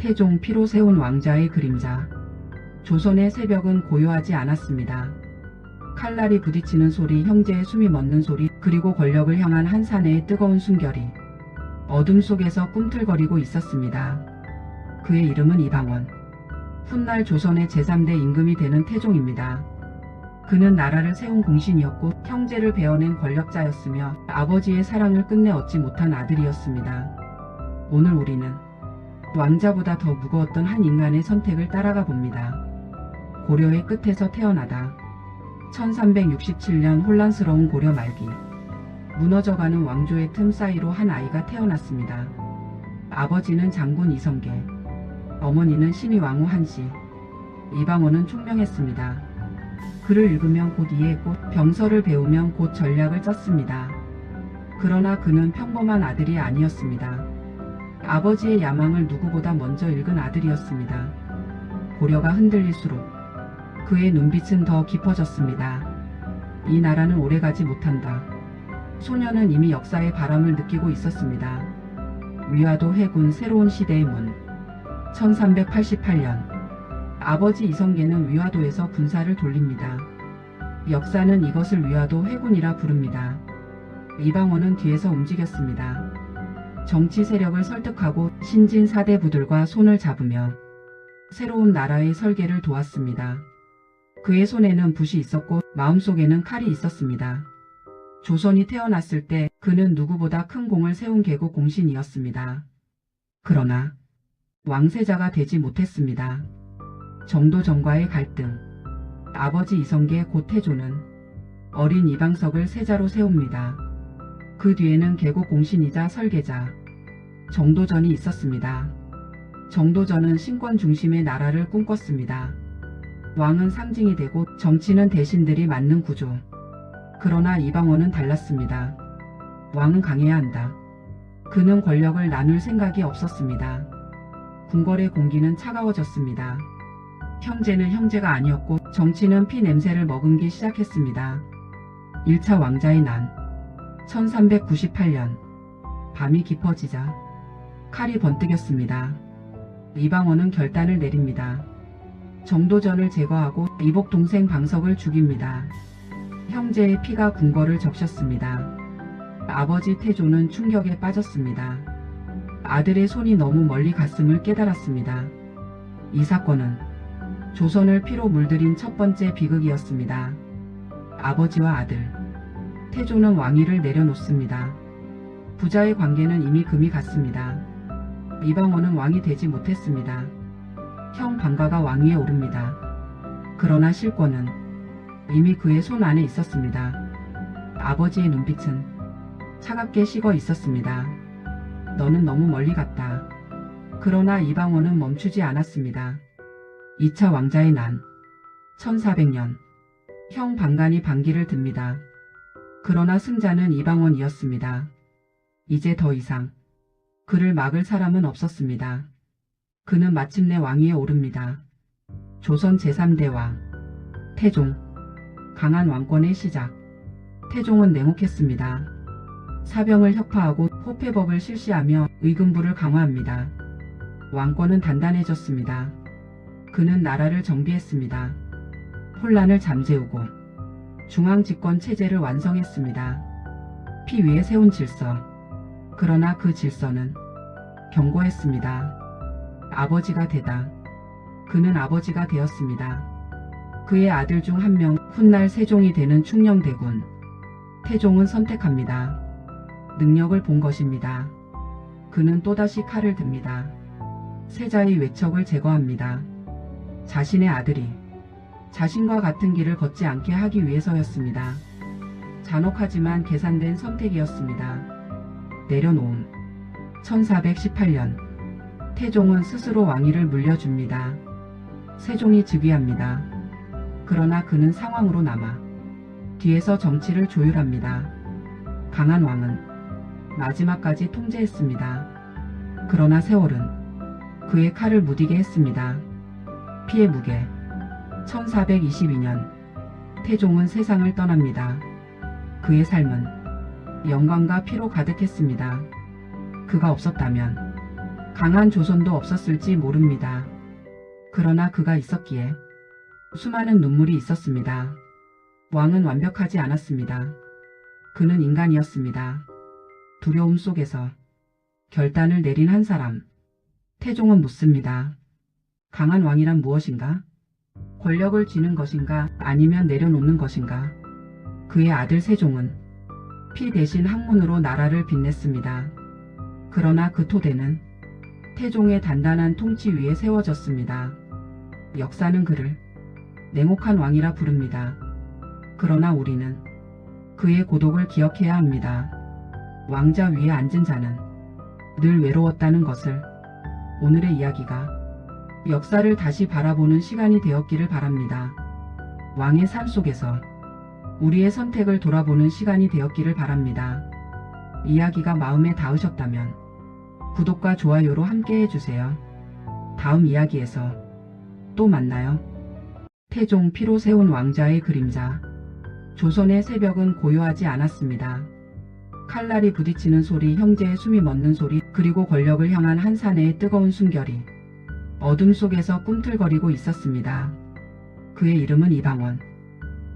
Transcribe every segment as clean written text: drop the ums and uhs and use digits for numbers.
태종 피로 세운 왕자의 그림자. 조선의 새벽은 고요하지 않았습니다. 칼날이 부딪히는 소리, 형제의 숨이 멎는 소리, 그리고 권력을 향한 한 사내의 뜨거운 숨결이 어둠 속에서 꿈틀거리고 있었습니다. 그의 이름은 이방원. 훗날 조선의 제3대 임금이 되는 태종입니다. 그는 나라를 세운 공신이었고 형제를 베어낸 권력자였으며 아버지의 사랑을 끝내 얻지 못한 아들이었습니다. 오늘 우리는 왕자보다 더 무거웠던 한 인간의 선택을 따라가 봅니다. 고려의 끝에서 태어나다. 1367년 혼란스러운 고려 말기, 무너져가는 왕조의 틈 사이로 한 아이가 태어났습니다. 아버지는 장군 이성계, 어머니는 신의 왕후 한씨. 이방원은 총명했습니다. 글을 읽으면 곧 이해했고 병서를 배우면 곧 전략을 짰습니다. 그러나 그는 평범한 아들이 아니었습니다. 아버지의 야망을 누구보다 먼저 읽은 아들이었습니다. 고려가 흔들릴수록 그의 눈빛은 더 깊어졌습니다. 이 나라는 오래가지 못한다. 소녀는 이미 역사의 바람을 느끼고 있었습니다. 위화도 해군 새로운 시대의 문. 1388년 아버지 이성계는 위화도에서 군사를 돌립니다. 역사는 이것을 위화도 회군이라 부릅니다. 이방원은 뒤에서 움직였습니다. 정치 세력을 설득하고 신진 사대부들과 손을 잡으며 새로운 나라의 설계를 도왔습니다. 그의 손에는 붓이 있었고 마음속에는 칼이 있었습니다. 조선이 태어났을 때 그는 누구보다 큰 공을 세운 개국 공신이었습니다. 그러나 왕세자가 되지 못했습니다. 정도전과의 갈등. 아버지 이성계 곧 태조는 어린 이방석을 세자로 세웁니다. 그 뒤에는 개국 공신이자 설계자 정도전이 있었습니다. 정도전은 신권 중심의 나라를 꿈꿨습니다. 왕은 상징이 되고 정치는 대신들이 맡는 구조. 그러나 이방원은 달랐습니다. 왕은 강해야 한다. 그는 권력을 나눌 생각이 없었습니다. 궁궐의 공기는 차가워졌습니다. 형제는 형제가 아니었고 정치는 피 냄새를 머금기 시작했습니다. 1차 왕자의 난. 1398년 밤이 깊어지자 칼이 번뜩였습니다. 이방원은 결단을 내립니다. 정도전을 제거하고 이복 동생 방석을 죽입니다. 형제의 피가 궁궐을 적셨습니다. 아버지 태조는 충격에 빠졌습니다. 아들의 손이 너무 멀리 갔음을 깨달았습니다. 이 사건은 조선을 피로 물들인 첫 번째 비극이었습니다. 아버지와 아들. 태조는 왕위를 내려놓습니다. 부자의 관계는 이미 금이 갔습니다. 이방원은 왕이 되지 못했습니다. 형 방가가 왕위에 오릅니다. 그러나 실권은 이미 그의 손 안에 있었습니다. 아버지의 눈빛은 차갑게 식어 있었습니다. 너는 너무 멀리 갔다. 그러나 이방원은 멈추지 않았습니다. 2차 왕자의 난. 1400년 형 방간이 반기를 듭니다. 그러나 승자는 이방원이었습니다. 이제 더 이상 그를 막을 사람은 없었습니다. 그는 마침내 왕위에 오릅니다. 조선 제3대 왕 태종. 강한 왕권의 시작. 태종은 냉혹했습니다. 사병을 혁파하고 호패법을 실시하며 의금부를 강화합니다. 왕권은 단단해졌습니다. 그는 나라를 정비했습니다. 혼란을 잠재우고 중앙집권 체제를 완성했습니다. 피 위에 세운 질서. 그러나 그 질서는 견고했습니다. 아버지가 되다. 그는 아버지가 되었습니다. 그의 아들 중 한 명, 훗날 세종이 되는 충녕대군. 태종은 선택합니다. 능력을 본 것입니다. 그는 또다시 칼을 듭니다. 세자의 외척을 제거합니다. 자신의 아들이 자신과 같은 길을 걷지 않게 하기 위해서였습니다. 잔혹하지만 계산된 선택이었습니다. 내려놓음. 1418년 태종은 스스로 왕위를 물려줍니다. 세종이 즉위합니다. 그러나 그는 상왕으로 남아 뒤에서 정치를 조율합니다. 강한 왕은 마지막까지 통제했습니다. 그러나 세월은 그의 칼을 무디게 했습니다. 피의 무게. 1422년 태종은 세상을 떠납니다. 그의 삶은 영광과 피로 가득했습니다. 그가 없었다면 강한 조선도 없었을지 모릅니다. 그러나 그가 있었기에 수많은 눈물이 있었습니다. 왕은 완벽하지 않았습니다. 그는 인간이었습니다. 두려움 속에서 결단을 내린 한 사람. 태종은 묻습니다. 강한 왕이란 무엇인가? 권력을 쥐는 것인가 아니면 내려놓는 것인가? 그의 아들 세종은 피 대신 학문으로 나라를 빛냈습니다. 그러나 그 토대는 태종의 단단한 통치 위에 세워졌습니다. 역사는 그를 냉혹한 왕이라 부릅니다. 그러나 우리는 그의 고독을 기억해야 합니다. 왕자 위에 앉은 자는 늘 외로웠다는 것을. 오늘의 이야기가 역사를 다시 바라보는 시간이 되었기를 바랍니다. 왕의 삶 속에서 우리의 선택을 돌아보는 시간이 되었기를 바랍니다. 이야기가 마음에 닿으셨다면 구독과 좋아요로 함께 해주세요. 다음 이야기에서 또 만나요. 태종 피로 세운 왕자의 그림자. 조선의 새벽은 고요하지 않았습니다. 칼날이 부딪히는 소리, 형제의 숨이 멎는 소리, 그리고 권력을 향한 한 사내의 뜨거운 순결이 어둠 속에서 꿈틀거리고 있었습니다. 그의 이름은 이방원.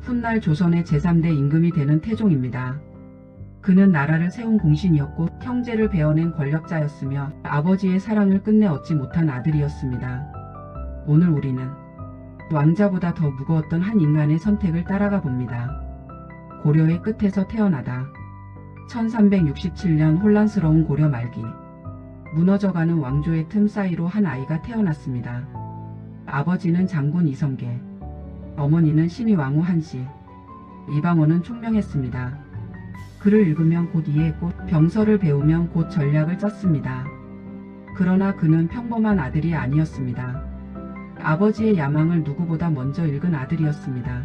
훗날 조선의 제3대 임금이 되는 태종입니다. 그는 나라를 세운 공신이었고 형제를 베어낸 권력자였으며 아버지의 사랑을 끝내 얻지 못한 아들이었습니다. 오늘 우리는 왕자보다 더 무거웠던 한 인간의 선택을 따라가 봅니다. 고려의 끝에서 태어나다. 1367년 혼란스러운 고려 말기, 무너져가는 왕조의 틈 사이로 한 아이가 태어났습니다. 아버지는 장군 이성계, 어머니는 신의 왕후 한씨. 이방원은 총명했습니다. 글을 읽으면 곧 이해했고 병서를 배우면 곧 전략을 짰습니다. 그러나 그는 평범한 아들이 아니었습니다. 아버지의 야망을 누구보다 먼저 읽은 아들이었습니다.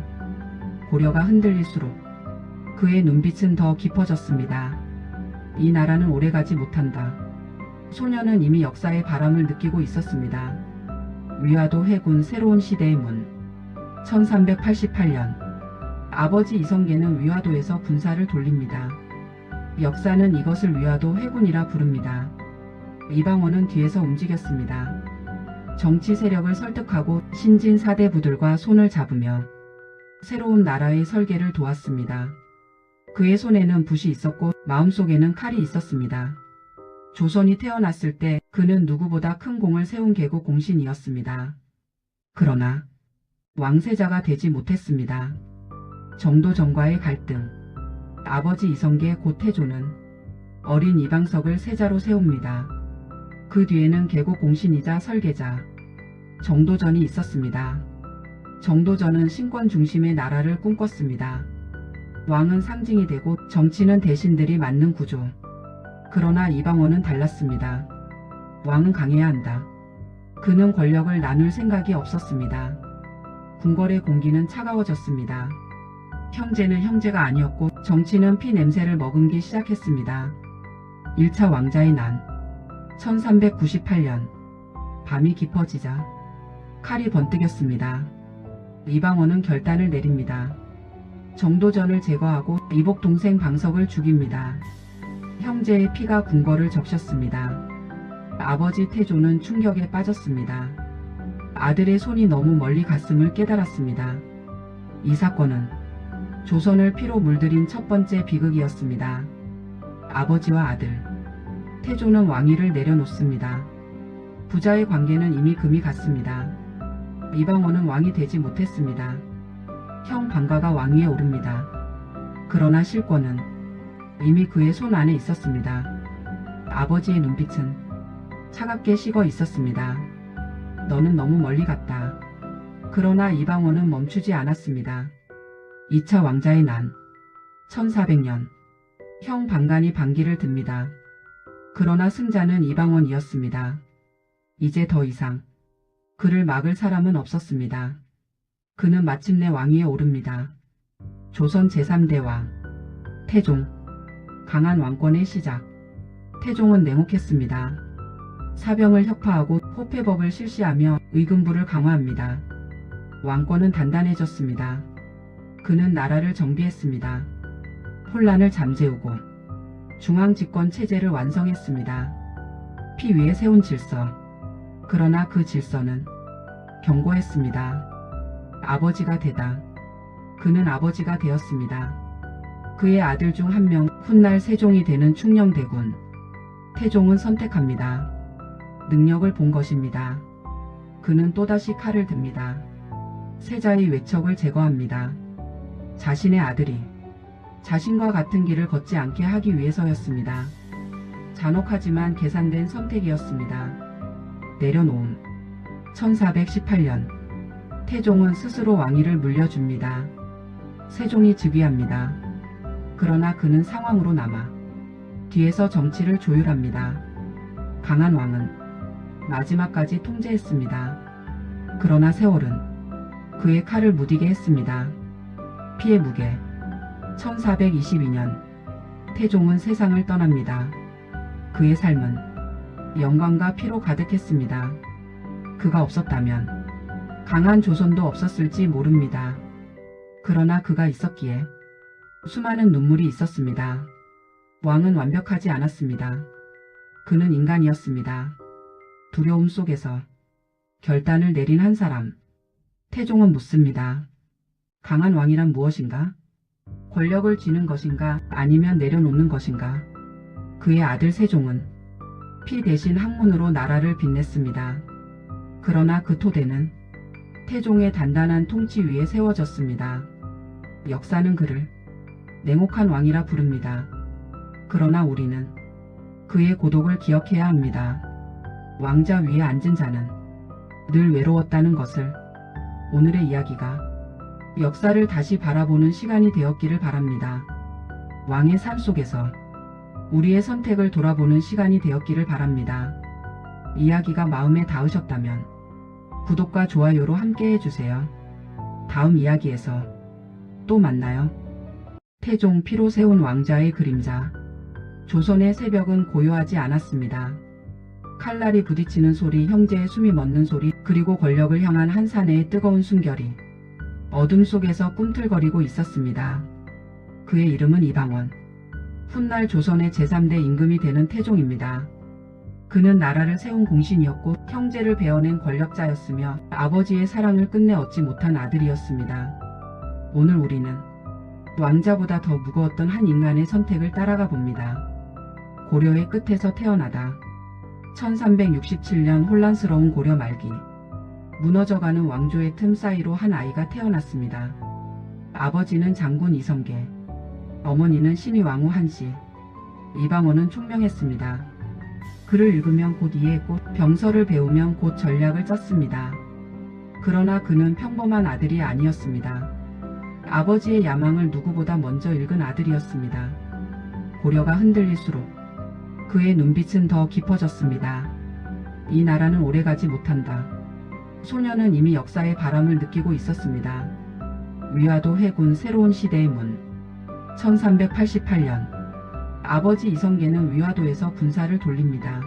고려가 흔들릴수록 그의 눈빛은 더 깊어졌습니다. 이 나라는 오래가지 못한다. 소녀는 이미 역사의 바람을 느끼고 있었습니다. 위화도 회군 새로운 시대의 문. 1388년 아버지 이성계는 위화도에서 군사를 돌립니다. 역사는 이것을 위화도 회군이라 부릅니다. 이방원은 뒤에서 움직였습니다. 정치 세력을 설득하고 신진 사대부들과 손을 잡으며 새로운 나라의 설계를 도왔습니다. 그의 손에는 붓이 있었고 마음속에는 칼이 있었습니다. 조선이 태어났을 때 그는 누구보다 큰 공을 세운 개국 공신이었습니다. 그러나 왕세자가 되지 못했습니다. 정도전과의 갈등. 아버지 이성계 곧 태조는 어린 이방석을 세자로 세웁니다. 그 뒤에는 개국 공신이자 설계자 정도전이 있었습니다. 정도전은 신권 중심의 나라를 꿈꿨습니다. 왕은 상징이 되고 정치는 대신들이 맡는 구조. 그러나 이방원은 달랐습니다. 왕은 강해야 한다. 그는 권력을 나눌 생각이 없었습니다. 궁궐의 공기는 차가워졌습니다. 형제는 형제가 아니었고 정치는 피 냄새를 머금기 시작했습니다. 1차 왕자의 난. 1398년 밤이 깊어지자 칼이 번뜩였습니다. 이방원은 결단을 내립니다. 정도전을 제거하고 이복 동생 방석을 죽입니다. 형제의 피가 궁궐을 적셨습니다. 아버지 태조는 충격에 빠졌습니다. 아들의 손이 너무 멀리 갔음을 깨달았습니다. 이 사건은 조선을 피로 물들인 첫 번째 비극이었습니다. 아버지와 아들 태조는 왕위를 내려놓습니다. 부자의 관계는 이미 금이 갔습니다. 이방원은 왕이 되지 못했습니다. 형 방가가 왕위에 오릅니다. 그러나 실권은 이미 그의 손 안에 있었습니다. 아버지의 눈빛은 차갑게 식어 있었습니다. 너는 너무 멀리 갔다. 그러나 이방원은 멈추지 않았습니다. 2차 왕자의 난. 1400년 형 방간이 반기를 듭니다. 그러나 승자는 이방원이었습니다. 이제 더 이상 그를 막을 사람은 없었습니다. 그는 마침내 왕위에 오릅니다. 조선 제3대 왕 태종. 강한 왕권의 시작. 태종은 냉혹했습니다. 사병을 혁파하고 호패법을 실시하며 의금부를 강화합니다. 왕권은 단단해졌습니다. 그는 나라를 정비했습니다. 혼란을 잠재우고 중앙집권 체제를 완성했습니다. 피 위에 세운 질서. 그러나 그 질서는 견고했습니다. 아버지가 되다. 그는 아버지가 되었습니다. 그의 아들 중 한 명, 훗날 세종이 되는 충녕대군. 태종은 선택합니다. 능력을 본 것입니다. 그는 또다시 칼을 듭니다. 세자의 외척을 제거합니다. 자신의 아들이 자신과 같은 길을 걷지 않게 하기 위해서였습니다. 잔혹하지만 계산된 선택이었습니다. 내려놓음. 1418년 태종은 스스로 왕위를 물려줍니다. 세종이 즉위합니다. 그러나 그는 상황으로 남아 뒤에서 정치를 조율합니다. 강한 왕은 마지막까지 통제했습니다. 그러나 세월은 그의 칼을 무디게 했습니다. 피의 무게. 1422년 태종은 세상을 떠납니다. 그의 삶은 영광과 피로 가득했습니다. 그가 없었다면 강한 조선도 없었을지 모릅니다. 그러나 그가 있었기에 수많은 눈물이 있었습니다. 왕은 완벽하지 않았습니다. 그는 인간이었습니다. 두려움 속에서 결단을 내린 한 사람. 태종은 묻습니다. 강한 왕이란 무엇인가? 권력을 쥐는 것인가? 아니면 내려놓는 것인가? 그의 아들 세종은 피 대신 학문으로 나라를 빛냈습니다. 그러나 그 토대는 태종의 단단한 통치 위에 세워졌습니다. 역사는 그를 냉혹한 왕이라 부릅니다. 그러나 우리는 그의 고독을 기억해야 합니다. 왕자 위에 앉은 자는 늘 외로웠다는 것을. 오늘의 이야기가 역사를 다시 바라보는 시간이 되었기를 바랍니다. 왕의 삶 속에서 우리의 선택을 돌아보는 시간이 되었기를 바랍니다. 이야기가 마음에 닿으셨다면 구독과 좋아요로 함께 해주세요. 다음 이야기에서 또 만나요. 태종 피로 세운 왕자의 그림자. 조선의 새벽은 고요하지 않았습니다. 칼날이 부딪히는 소리, 형제의 숨이 멎는 소리, 그리고 권력을 향한 한 사내의 뜨거운 순결이 어둠 속에서 꿈틀거리고 있었습니다. 그의 이름은 이방원. 훗날 조선의 제3대 임금이 되는 태종입니다. 그는 나라를 세운 공신이었고 형제를 베어낸 권력자였으며 아버지의 사랑을 끝내 얻지 못한 아들이었습니다. 오늘 우리는 왕자보다 더 무거웠던 한 인간의 선택을 따라가 봅니다. 고려의 끝에서 태어나다. 1367년 혼란스러운 고려 말기. 무너져가는 왕조의 틈 사이로 한 아이가 태어났습니다. 아버지는 장군 이성계, 어머니는 신의 왕후 한씨. 이방원은 총명했습니다. 글을 읽으면 곧 이해했고 병서를 배우면 곧 전략을 짰습니다. 그러나 그는 평범한 아들이 아니었습니다. 아버지의 야망을 누구보다 먼저 읽은 아들이었습니다. 고려가 흔들릴수록 그의 눈빛은 더 깊어졌습니다. 이 나라는 오래가지 못한다. 소녀는 이미 역사의 바람을 느끼고 있었습니다. 위화도 해군 새로운 시대의 문. 1388년 아버지 이성계는 위화도에서 군사를 돌립니다.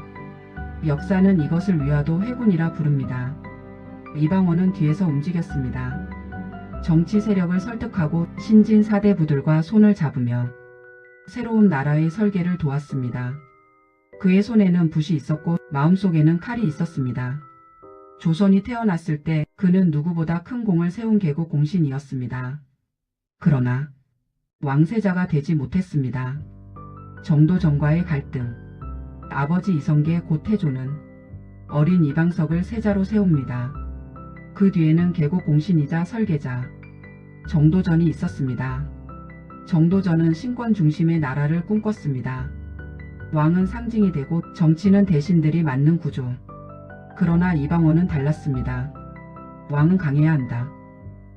역사는 이것을 위화도 회군이라 부릅니다. 이방원은 뒤에서 움직였습니다. 정치 세력을 설득하고 신진 사대부들과 손을 잡으며 새로운 나라의 설계를 도왔습니다. 그의 손에는 붓이 있었고 마음속에는 칼이 있었습니다. 조선이 태어났을 때 그는 누구보다 큰 공을 세운 개국 공신이었습니다. 그러나 왕세자가 되지 못했습니다. 정도전과의 갈등. 아버지 이성계 곧 태조는 어린 이방석을 세자로 세웁니다. 그 뒤에는 개국 공신이자 설계자 정도전이 있었습니다. 정도전은 신권 중심의 나라를 꿈꿨습니다. 왕은 상징이 되고 정치는 대신들이 맡는 구조. 그러나 이방원은 달랐습니다. 왕은 강해야 한다.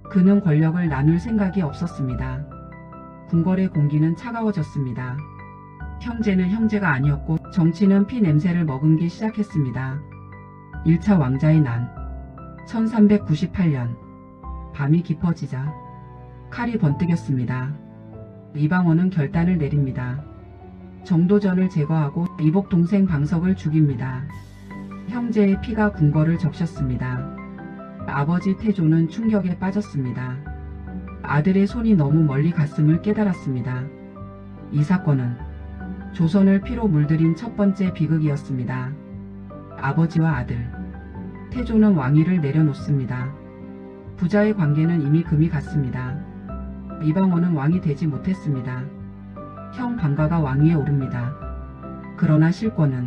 그는 권력을 나눌 생각이 없었습니다. 궁궐의 공기는 차가워졌습니다. 형제는 형제가 아니었고 정치는 피 냄새를 머금기 시작했습니다. 1차 왕자의 난. 1398년 밤이 깊어지자 칼이 번뜩였습니다. 이방원은 결단을 내립니다. 정도전을 제거하고 이복 동생 방석을 죽입니다. 형제의 피가 궁궐을 적셨습니다. 아버지 태조는 충격에 빠졌습니다. 아들의 손이 너무 멀리 갔음을 깨달았습니다. 이 사건은 조선을 피로 물들인 첫 번째 비극이었습니다. 아버지와 아들 태조는 왕위를 내려놓습니다. 부자의 관계는 이미 금이 갔습니다. 이방원은 왕이 되지 못했습니다. 형 방가가 왕위에 오릅니다. 그러나 실권은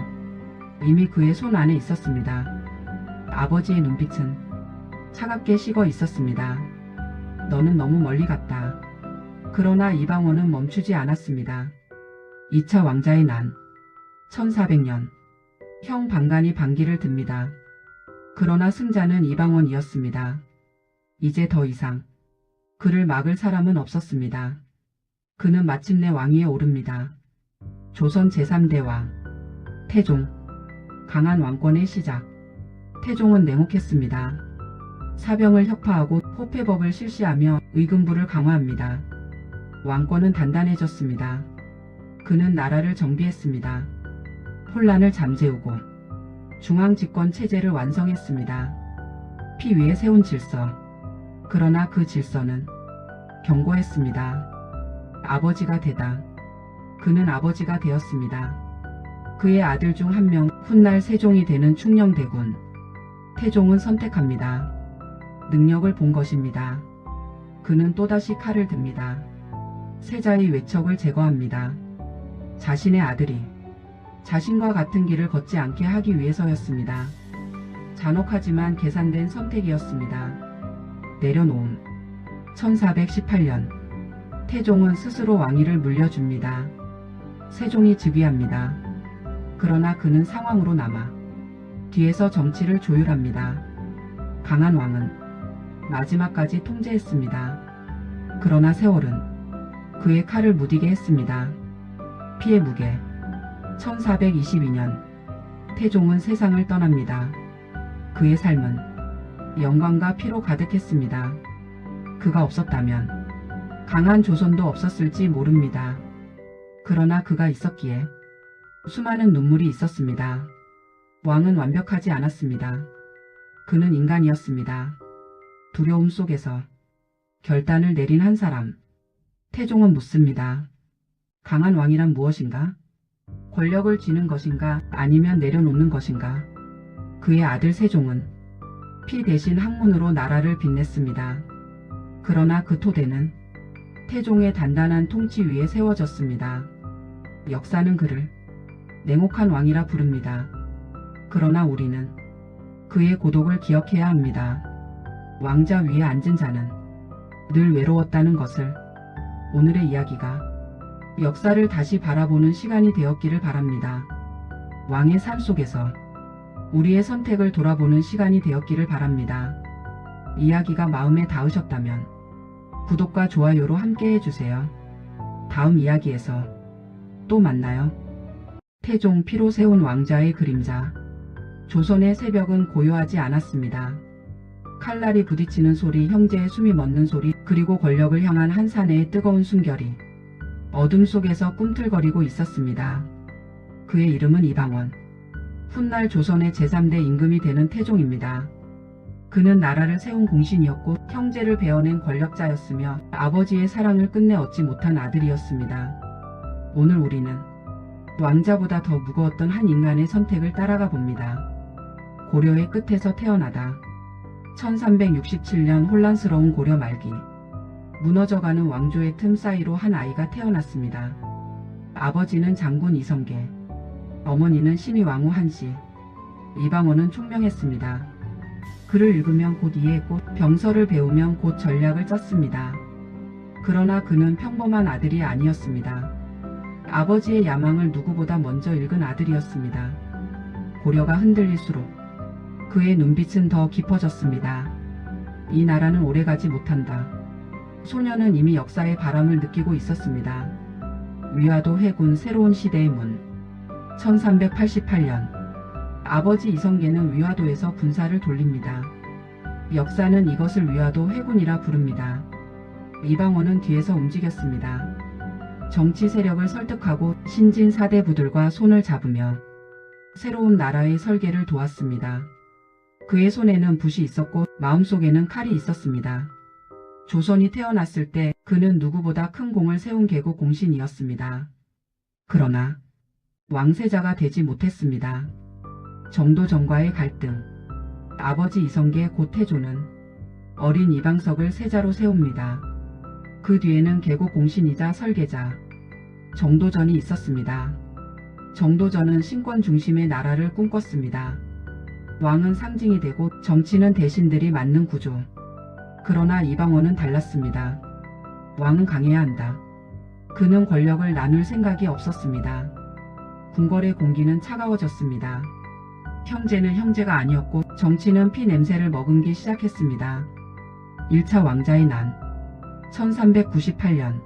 이미 그의 손 안에 있었습니다. 아버지의 눈빛은 차갑게 식어 있었습니다. 너는 너무 멀리 갔다. 그러나 이방원은 멈추지 않았습니다. 2차 왕자의 난 1400년 형 방간이 반기를 듭니다. 그러나 승자는 이방원이었습니다. 이제 더 이상 그를 막을 사람은 없었습니다. 그는 마침내 왕위에 오릅니다. 조선 제3대 왕 태종 강한 왕권의 시작. 태종은 냉혹했습니다. 사병을 혁파하고 호패법을 실시하며 의금부를 강화합니다. 왕권은 단단해졌습니다. 그는 나라를 정비했습니다. 혼란을 잠재우고 중앙집권 체제를 완성했습니다. 피 위에 세운 질서. 그러나 그 질서는 견고했습니다. 아버지가 되다. 그는 아버지가 되었습니다. 그의 아들 중 한 명 훗날 세종이 되는 충녕대군. 태종은 선택합니다. 능력을 본 것입니다. 그는 또다시 칼을 듭니다. 세자의 외척을 제거합니다. 자신의 아들이 자신과 같은 길을 걷지 않게 하기 위해서였습니다. 잔혹하지만 계산된 선택이었습니다. 내려놓음 1418년 태종은 스스로 왕위를 물려줍니다. 세종이 즉위합니다. 그러나 그는 상황으로 남아 뒤에서 정치를 조율합니다. 강한 왕은 마지막까지 통제했습니다. 그러나 세월은 그의 칼을 무디게 했습니다. 피의 무게 1422년 태종은 세상을 떠납니다. 그의 삶은 영광과 피로 가득했습니다. 그가 없었다면 강한 조선도 없었을지 모릅니다. 그러나 그가 있었기에 수많은 눈물이 있었습니다. 왕은 완벽하지 않았습니다. 그는 인간이었습니다. 두려움 속에서 결단을 내린 한 사람. 태종은 묻습니다. 강한 왕이란 무엇인가? 권력을 쥐는 것인가 아니면 내려놓는 것인가? 그의 아들 세종은 피 대신 학문으로 나라를 빛냈습니다. 그러나 그 토대는 태종의 단단한 통치 위에 세워졌습니다. 역사는 그를 냉혹한 왕이라 부릅니다. 그러나 우리는 그의 고독을 기억해야 합니다. 왕자 위에 앉은 자는 늘 외로웠다는 것을. 오늘의 이야기가 역사를 다시 바라보는 시간이 되었기를 바랍니다. 왕의 삶 속에서 우리의 선택을 돌아보는 시간이 되었기를 바랍니다. 이야기가 마음에 닿으셨다면 구독과 좋아요로 함께 해주세요. 다음 이야기에서 또 만나요. 태종 피로 세운 왕자의 그림자. 조선의 새벽은 고요하지 않았습니다. 칼날이 부딪히는 소리, 형제의 숨이 멎는 소리, 그리고 권력을 향한 한 사내의 뜨거운 숨결이 어둠 속에서 꿈틀거리고 있었습니다. 그의 이름은 이방원. 훗날 조선의 제3대 임금이 되는 태종입니다. 그는 나라를 세운 공신이었고 형제를 베어낸 권력자였으며 아버지의 사랑을 끝내 얻지 못한 아들이었습니다. 오늘 우리는 왕자보다 더 무거웠던 한 인간의 선택을 따라가 봅니다. 고려의 끝에서 태어나다. 1367년 혼란스러운 고려 말기. 무너져가는 왕조의 틈 사이로 한 아이가 태어났습니다. 아버지는 장군 이성계, 어머니는 신의 왕후 한씨. 이방원은 총명했습니다. 글을 읽으면 곧 이해했고 병서를 배우면 곧 전략을 짰습니다. 그러나 그는 평범한 아들이 아니었습니다. 아버지의 야망을 누구보다 먼저 읽은 아들이었습니다. 고려가 흔들릴수록 그의 눈빛은 더 깊어졌습니다. 이 나라는 오래가지 못한다. 소녀는 이미 역사의 바람을 느끼고 있었습니다. 위화도 해군 새로운 시대의 문. 1388년 아버지 이성계는 위화도에서 군사를 돌립니다. 역사는 이것을 위화도 해군이라 부릅니다. 이방원은 뒤에서 움직였습니다. 정치 세력을 설득하고 신진 사대부들과 손을 잡으며 새로운 나라의 설계를 도왔습니다. 그의 손에는 붓이 있었고 마음속에는 칼이 있었습니다. 조선이 태어났을 때 그는 누구보다 큰 공을 세운 개국 공신이었습니다. 그러나 왕세자가 되지 못했습니다. 정도전과의 갈등. 아버지 이성계 곧 태조는 어린 이방석을 세자로 세웁니다. 그 뒤에는 계곡 공신이자 설계자 정도전이 있었습니다. 정도전은 신권 중심의 나라를 꿈꿨습니다. 왕은 상징이 되고 정치는 대신들이 맡는 구조. 그러나 이방원은 달랐습니다. 왕은 강해야 한다. 그는 권력을 나눌 생각이 없었습니다. 궁궐의 공기는 차가워졌습니다. 형제는 형제가 아니었고 정치는 피 냄새를 머금기 시작했습니다. 1차 왕자의 난 1398년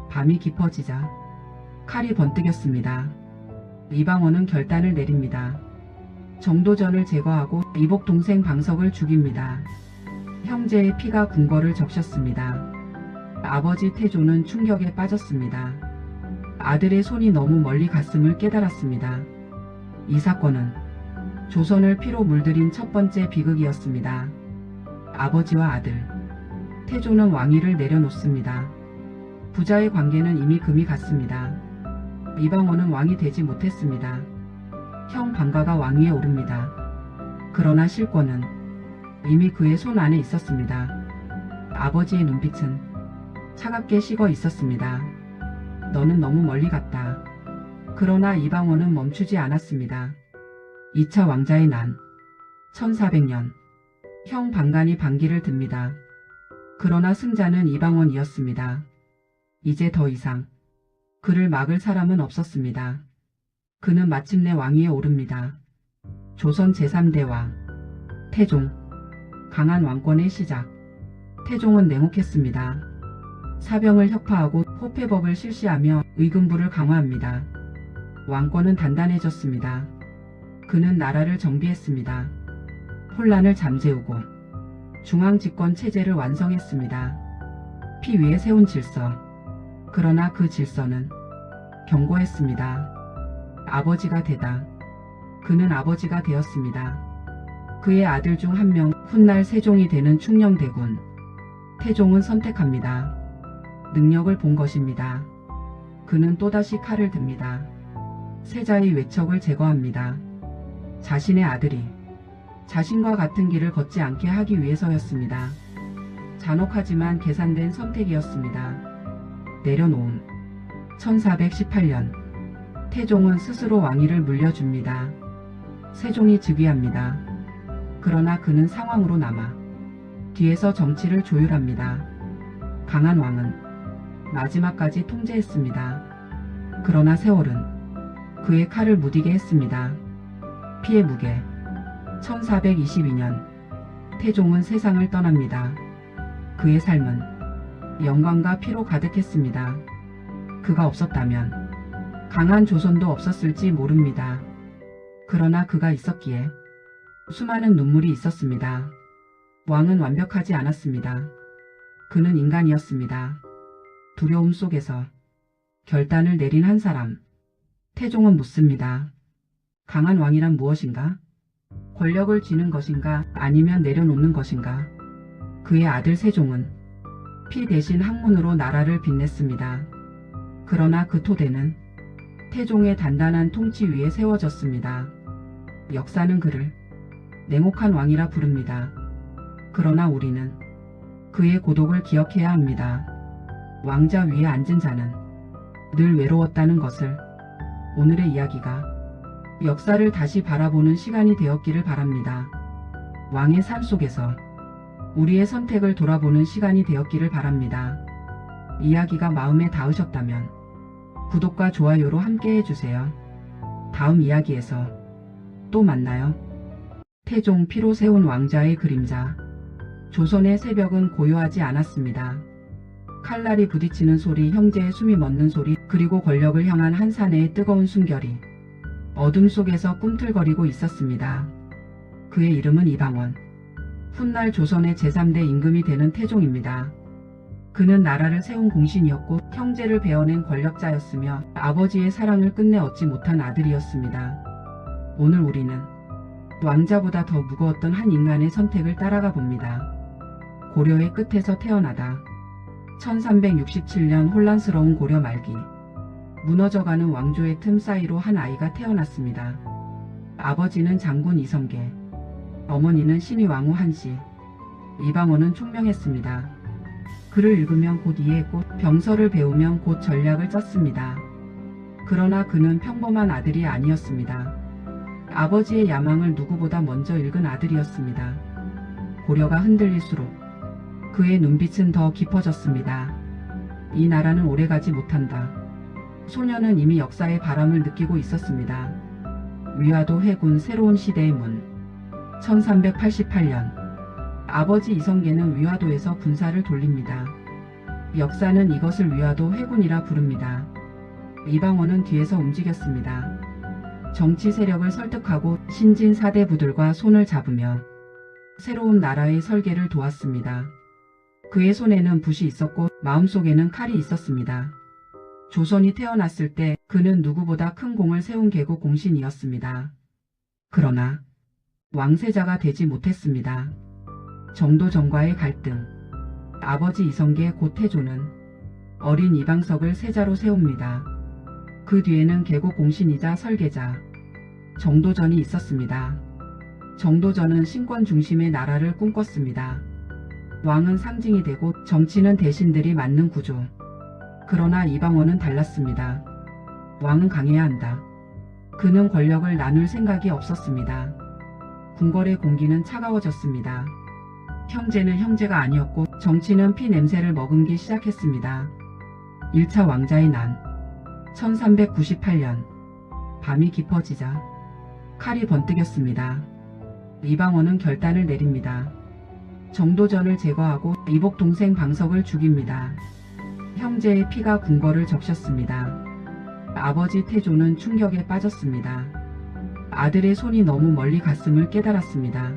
밤이 깊어지자 칼이 번뜩였습니다. 이방원은 결단을 내립니다. 정도전을 제거하고 이복 동생 방석을 죽입니다. 형제의 피가 궁궐을 적셨습니다. 아버지 태조는 충격에 빠졌습니다. 아들의 손이 너무 멀리 갔음을 깨달았습니다. 이 사건은 조선을 피로 물들인 첫 번째 비극이었습니다. 아버지와 아들 태조는 왕위를 내려놓습니다. 부자의 관계는 이미 금이 갔습니다. 이방원은 왕이 되지 못했습니다. 형 방가가 왕위에 오릅니다. 그러나 실권은 이미 그의 손 안에 있었습니다. 아버지의 눈빛은 차갑게 식어 있었습니다. 너는 너무 멀리 갔다. 그러나 이방원은 멈추지 않았습니다. 2차 왕자의 난 1400년 형 방간이 반기를 듭니다. 그러나 승자는 이방원이었습니다. 이제 더 이상 그를 막을 사람은 없었습니다. 그는 마침내 왕위에 오릅니다. 조선 제3대 왕 태종. 강한 왕권의 시작. 태종은 냉혹했습니다. 사병을 혁파하고 호패법을 실시하며 의금부를 강화합니다. 왕권은 단단해졌습니다. 그는 나라를 정비했습니다. 혼란을 잠재우고 중앙집권 체제를 완성했습니다. 피 위에 세운 질서. 그러나 그 질서는 견고했습니다. 아버지가 되다. 그는 아버지가 되었습니다. 그의 아들 중 한 명 훗날 세종이 되는 충녕대군. 태종은 선택합니다. 능력을 본 것입니다. 그는 또다시 칼을 듭니다. 세자의 외척을 제거합니다. 자신의 아들이 자신과 같은 길을 걷지 않게 하기 위해서였습니다. 잔혹하지만 계산된 선택이었습니다. 내려놓음. 1418년 태종은 스스로 왕위를 물려줍니다. 세종이 즉위합니다. 그러나 그는 상황으로 남아 뒤에서 정치를 조율합니다. 강한 왕은 마지막까지 통제했습니다. 그러나 세월은 그의 칼을 무디게 했습니다. 피의 무게. 1422년 태종은 세상을 떠납니다. 그의 삶은 영광과 피로 가득했습니다. 그가 없었다면 강한 조선도 없었을지 모릅니다. 그러나 그가 있었기에 수많은 눈물이 있었습니다. 왕은 완벽하지 않았습니다. 그는 인간이었습니다. 두려움 속에서 결단을 내린 한 사람. 태종은 묻습니다. 강한 왕이란 무엇인가? 권력을 쥐는 것인가 아니면 내려놓는 것인가? 그의 아들 세종은 피 대신 학문으로 나라를 빛냈습니다. 그러나 그 토대는 태종의 단단한 통치 위에 세워졌습니다. 역사는 그를 냉혹한 왕이라 부릅니다. 그러나 우리는 그의 고독을 기억해야 합니다. 왕자 위에 앉은 자는 늘 외로웠다는 것을. 오늘의 이야기가 역사를 다시 바라보는 시간이 되었기를 바랍니다. 왕의 삶 속에서 우리의 선택을 돌아보는 시간이 되었기를 바랍니다. 이야기가 마음에 닿으셨다면 구독과 좋아요로 함께 해주세요. 다음 이야기에서 또 만나요. 태종 피로 세운 왕자의 그림자. 조선의 새벽은 고요하지 않았습니다. 칼날이 부딪히는 소리, 형제의 숨이 멎는 소리, 그리고 권력을 향한 한 사내의 뜨거운 숨결이 어둠 속에서 꿈틀거리고 있었습니다. 그의 이름은 이방원. 훗날 조선의 제3대 임금이 되는 태종입니다. 그는 나라를 세운 공신이었고 형제를 베어낸 권력자였으며 아버지의 사랑을 끝내 얻지 못한 아들이었습니다. 오늘 우리는 왕자보다 더 무거웠던 한 인간의 선택을 따라가 봅니다. 고려의 끝에서 태어나다. 1367년 혼란스러운 고려 말기. 무너져가는 왕조의 틈 사이로 한 아이가 태어났습니다. 아버지는 장군 이성계, 어머니는 신의 왕후 한씨, 이방원은 총명했습니다. 글을 읽으면 곧 이해했고 병서를 배우면 곧 전략을 짰습니다. 그러나 그는 평범한 아들이 아니었습니다. 아버지의 야망을 누구보다 먼저 읽은 아들이었습니다. 고려가 흔들릴수록 그의 눈빛은 더 깊어졌습니다. 이 나라는 오래가지 못한다. 소녀는 이미 역사의 바람을 느끼고 있었습니다. 위화도 해군 새로운 시대의 문. 1388년 아버지 이성계는 위화도에서 군사를 돌립니다. 역사는 이것을 위화도 회군이라 부릅니다. 이방원은 뒤에서 움직였습니다. 정치 세력을 설득하고 신진 사대부들과 손을 잡으며 새로운 나라의 설계를 도왔습니다. 그의 손에는 붓이 있었고 마음속에는 칼이 있었습니다. 조선이 태어났을 때 그는 누구보다 큰 공을 세운 개국 공신이었습니다. 그러나 왕세자가 되지 못했습니다. 정도전과의 갈등. 아버지 이성계 곧 태조는 어린 이방석을 세자로 세웁니다. 그 뒤에는 개국 공신이자 설계자 정도전이 있었습니다. 정도전은 신권 중심의 나라를 꿈꿨습니다. 왕은 상징이 되고 정치는 대신들이 맡는 구조. 그러나 이방원은 달랐습니다. 왕은 강해야 한다. 그는 권력을 나눌 생각이 없었습니다. 궁궐의 공기는 차가워졌습니다. 형제는 형제가 아니었고 정치는 피 냄새를 머금기 시작했습니다. 1차 왕자의 난. 1398년 밤이 깊어지자 칼이 번뜩였습니다. 이방원은 결단을 내립니다. 정도전을 제거하고 이복 동생 방석을 죽입니다. 형제의 피가 궁궐을 적셨습니다. 아버지 태조는 충격에 빠졌습니다. 아들의 손이 너무 멀리 갔음을 깨달았습니다.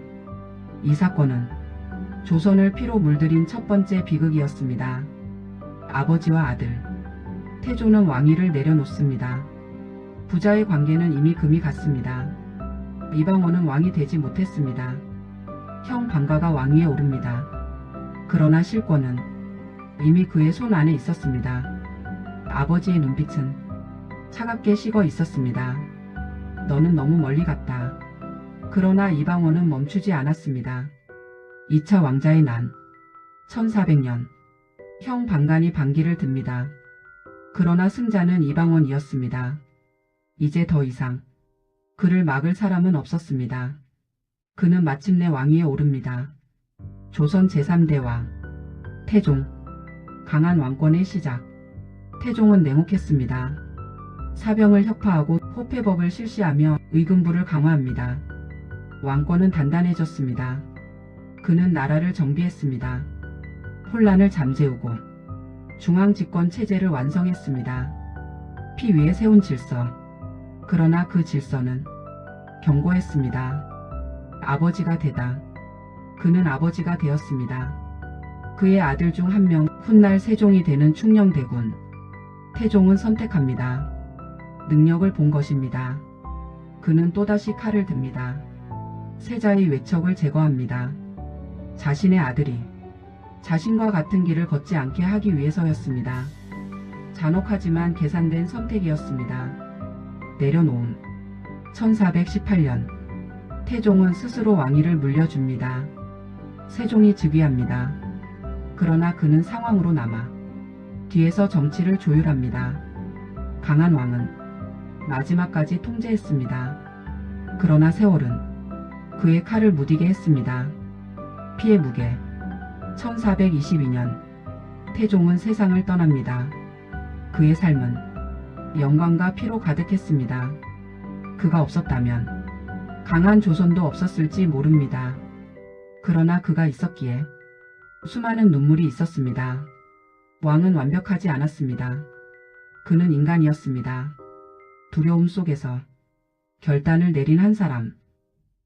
이 사건은 조선을 피로 물들인 첫 번째 비극이었습니다. 아버지와 아들 태조는 왕위를 내려놓습니다. 부자의 관계는 이미 금이 갔습니다. 이방원은 왕이 되지 못했습니다. 형 방가가 왕위에 오릅니다. 그러나 실권은 이미 그의 손 안에 있었습니다. 아버지의 눈빛은 차갑게 식어 있었습니다. 너는 너무 멀리 갔다. 그러나 이방원은 멈추지 않았습니다. 2차 왕자의 난. 1400년 형 방간이 반기를 듭니다. 그러나 승자는 이방원이었습니다. 이제 더 이상 그를 막을 사람은 없었습니다. 그는 마침내 왕위에 오릅니다. 조선 제3대 왕 태종. 강한 왕권의 시작. 태종은 냉혹했습니다. 사병을 혁파하고 호패법을 실시하며 의금부를 강화합니다. 왕권은 단단해졌습니다. 그는 나라를 정비했습니다. 혼란을 잠재우고 중앙집권 체제를 완성했습니다. 피 위에 세운 질서. 그러나 그 질서는 견고했습니다. 아버지가 되다. 그는 아버지가 되었습니다. 그의 아들 중 한 명 훗날 세종이 되는 충녕대군. 태종은 선택합니다. 능력을 본 것입니다. 그는 또다시 칼을 듭니다. 세자의 외척을 제거합니다. 자신의 아들이 자신과 같은 길을 걷지 않게 하기 위해서였습니다. 잔혹하지만 계산된 선택이었습니다. 내려놓음. 1418년 태종은 스스로 왕위를 물려줍니다. 세종이 즉위합니다. 그러나 그는 상왕으로 남아 뒤에서 정치를 조율합니다. 강한 왕은 마지막까지 통제했습니다. 그러나 세월은 그의 칼을 무디게 했습니다. 피의 무게. 1422년 태종은 세상을 떠납니다. 그의 삶은 영광과 피로 가득했습니다. 그가 없었다면 강한 조선도 없었을지 모릅니다. 그러나 그가 있었기에 수많은 눈물이 있었습니다. 왕은 완벽하지 않았습니다. 그는 인간이었습니다. 두려움 속에서 결단을 내린 한 사람.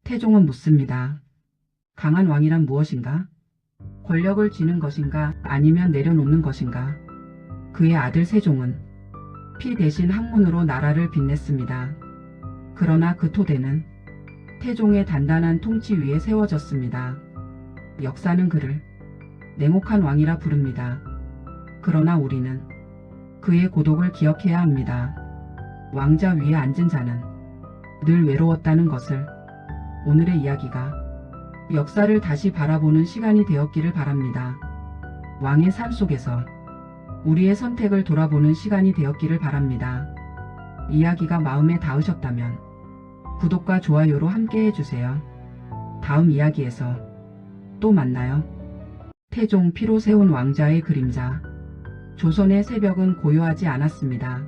태종은 묻습니다. 강한 왕이란 무엇인가? 권력을 쥐는 것인가 아니면 내려놓는 것인가? 그의 아들 세종은 피 대신 학문으로 나라를 빛냈습니다. 그러나 그 토대는 태종의 단단한 통치 위에 세워졌습니다. 역사는 그를 냉혹한 왕이라 부릅니다. 그러나 우리는 그의 고독을 기억해야 합니다. 왕자 위에 앉은 자는 늘 외로웠다는 것을. 오늘의 이야기가 역사를 다시 바라보는 시간이 되었기를 바랍니다. 왕의 삶 속에서 우리의 선택을 돌아보는 시간이 되었기를 바랍니다. 이야기가 마음에 닿으셨다면 구독과 좋아요로 함께 해주세요. 다음 이야기에서 또 만나요. 태종 피로 세운 왕자의 그림자. 조선의 새벽은 고요하지 않았습니다.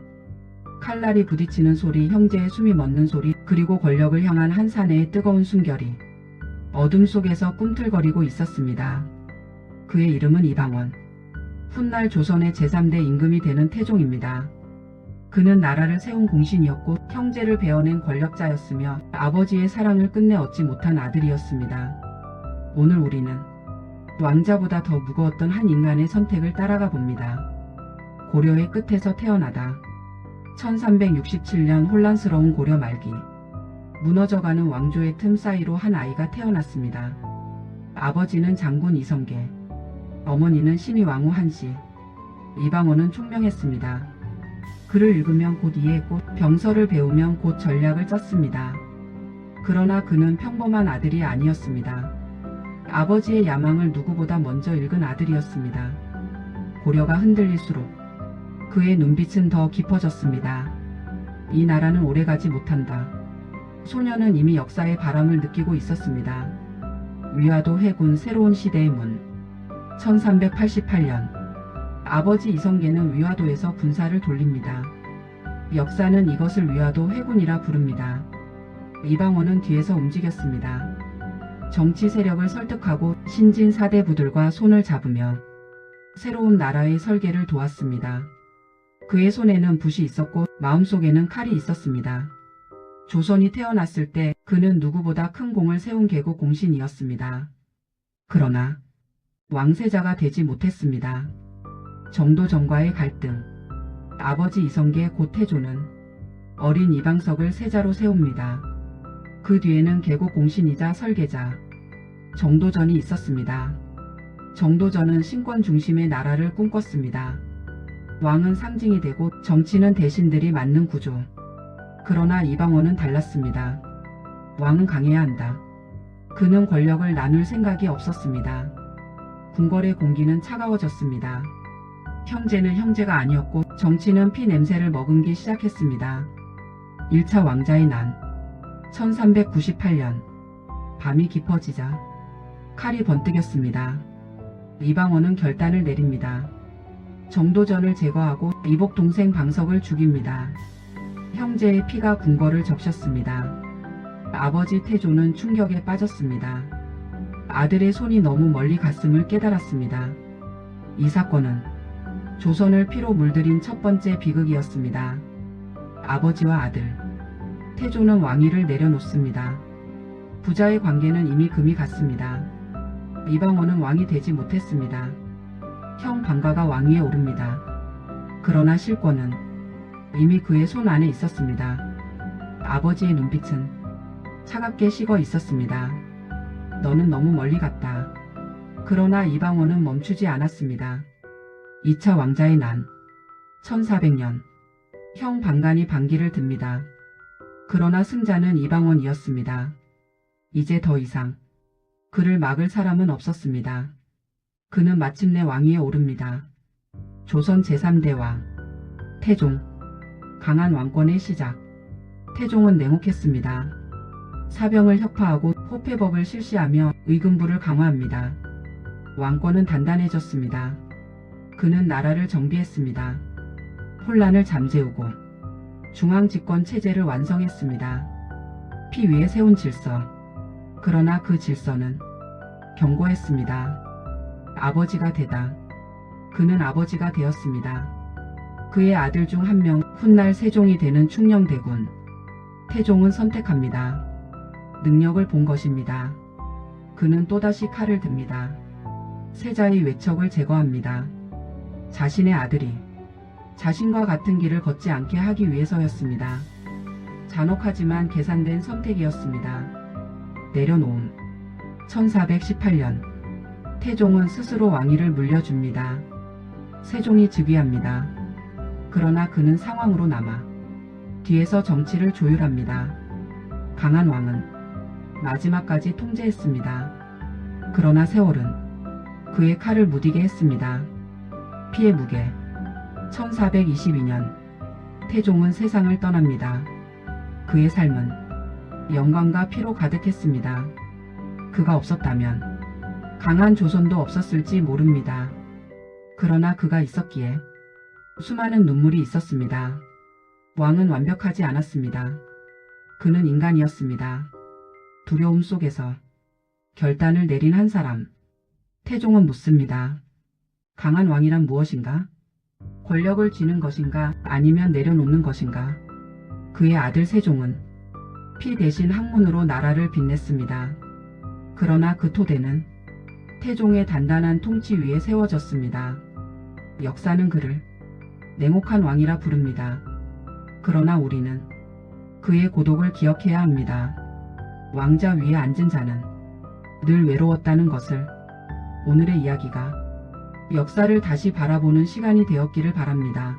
칼날이 부딪히는 소리, 형제의 숨이 멎는 소리, 그리고 권력을 향한 한 사내의 뜨거운 숨결이 어둠 속에서 꿈틀거리고 있었습니다. 그의 이름은 이방원. 훗날 조선의 제3대 임금이 되는 태종입니다. 그는 나라를 세운 공신이었고 형제를 베어낸 권력자였으며 아버지의 사랑을 끝내 얻지 못한 아들이었습니다. 오늘 우리는 왕자보다 더 무거웠던 한 인간의 선택을 따라가 봅니다. 고려의 끝에서 태어나다. 1367년 혼란스러운 고려 말기, 무너져가는 왕조의 틈 사이로 한 아이가 태어났습니다. 아버지는 장군 이성계, 어머니는 신의 왕후 한씨. 이방원은 총명했습니다. 글을 읽으면 곧 이해했고 병서를 배우면 곧 전략을 짰습니다. 그러나 그는 평범한 아들이 아니었습니다. 아버지의 야망을 누구보다 먼저 읽은 아들이었습니다. 고려가 흔들릴수록 그의 눈빛은 더 깊어졌습니다. 이 나라는 오래가지 못한다. 소녀는 이미 역사의 바람을 느끼고 있었습니다. 위화도 해군 새로운 시대의 문. 1388년 아버지 이성계는 위화도에서 군사를 돌립니다. 역사는 이것을 위화도 해군이라 부릅니다. 이방원은 뒤에서 움직였습니다. 정치 세력을 설득하고 신진 사대부들과 손을 잡으며 새로운 나라의 설계를 도왔습니다. 그의 손에는 붓이 있었고 마음속에는 칼이 있었습니다. 조선이 태어났을 때 그는 누구보다 큰 공을 세운 개국 공신이었습니다. 그러나 왕세자가 되지 못했습니다. 정도전과의 갈등. 아버지 이성계 곧 태조는 어린 이방석을 세자로 세웁니다. 그 뒤에는 개국 공신이자 설계자 정도전이 있었습니다. 정도전은 신권 중심의 나라를 꿈꿨습니다. 왕은 상징이 되고 정치는 대신들이 맡는 구조. 그러나 이방원은 달랐습니다. 왕은 강해야 한다. 그는 권력을 나눌 생각이 없었습니다. 궁궐의 공기는 차가워졌습니다. 형제는 형제가 아니었고 정치는 피 냄새를 머금기 시작했습니다. 1차 왕자의 난. 1398년 밤이 깊어지자 칼이 번뜩였습니다. 이방원은 결단을 내립니다. 정도전을 제거하고 이복 동생 방석을 죽입니다. 형제의 피가 궁궐을 적셨습니다. 아버지 태조는 충격에 빠졌습니다. 아들의 손이 너무 멀리 갔음을 깨달았습니다. 이 사건은 조선을 피로 물들인 첫 번째 비극이었습니다. 아버지와 아들. 태조는 왕위를 내려놓습니다. 부자의 관계는 이미 금이 갔습니다. 이방원은 왕이 되지 못했습니다. 형 방가가 왕위에 오릅니다. 그러나 실권은 이미 그의 손 안에 있었습니다. 아버지의 눈빛은 차갑게 식어 있었습니다. 너는 너무 멀리 갔다. 그러나 이방원은 멈추지 않았습니다. 2차 왕자의 난. 1400년 형 방간이 반기를 듭니다. 그러나 승자는 이방원이었습니다. 이제 더 이상 그를 막을 사람은 없었습니다. 그는 마침내 왕위에 오릅니다. 조선 제3대 왕 태종. 강한 왕권의 시작. 태종은 냉혹했습니다. 사병을 혁파하고 호패법을 실시하며 의금부를 강화합니다. 왕권은 단단해졌습니다. 그는 나라를 정비했습니다. 혼란을 잠재우고 중앙집권 체제를 완성했습니다. 피 위에 세운 질서. 그러나 그 질서는 견고했습니다. 아버지가 되다. 그는 아버지가 되었습니다. 그의 아들 중 한 명, 훗날 세종이 되는 충녕대군. 태종은 선택합니다. 능력을 본 것입니다. 그는 또다시 칼을 듭니다. 세자의 외척을 제거합니다. 자신의 아들이 자신과 같은 길을 걷지 않게 하기 위해서였습니다. 잔혹하지만 계산된 선택이었습니다. 내려놓음. 1418년 태종은 스스로 왕위를 물려줍니다. 세종이 즉위합니다. 그러나 그는 상황으로 남아 뒤에서 정치를 조율합니다. 강한 왕은 마지막까지 통제했습니다. 그러나 세월은 그의 칼을 무디게 했습니다. 피의 무게. 1422년 태종은 세상을 떠납니다. 그의 삶은 영광과 피로 가득했습니다. 그가 없었다면 강한 조선도 없었을지 모릅니다. 그러나 그가 있었기에 수많은 눈물이 있었습니다. 왕은 완벽하지 않았습니다. 그는 인간이었습니다. 두려움 속에서 결단을 내린 한 사람. 태종은 묻습니다. 강한 왕이란 무엇인가? 권력을 쥐는 것인가 아니면 내려놓는 것인가? 그의 아들 세종은 피 대신 학문으로 나라를 빛냈습니다. 그러나 그 토대는 태종의 단단한 통치 위에 세워졌습니다. 역사는 그를 냉혹한 왕이라 부릅니다. 그러나 우리는 그의 고독을 기억해야 합니다. 왕자 위에 앉은 자는 늘 외로웠다는 것을. 오늘의 이야기가 역사를 다시 바라보는 시간이 되었기를 바랍니다.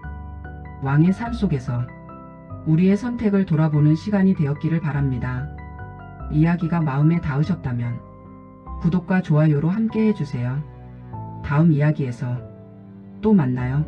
왕의 삶 속에서 우리의 선택을 돌아보는 시간이 되었기를 바랍니다. 이야기가 마음에 닿으셨다면 구독과 좋아요로 함께 해주세요. 다음 이야기에서 또 만나요.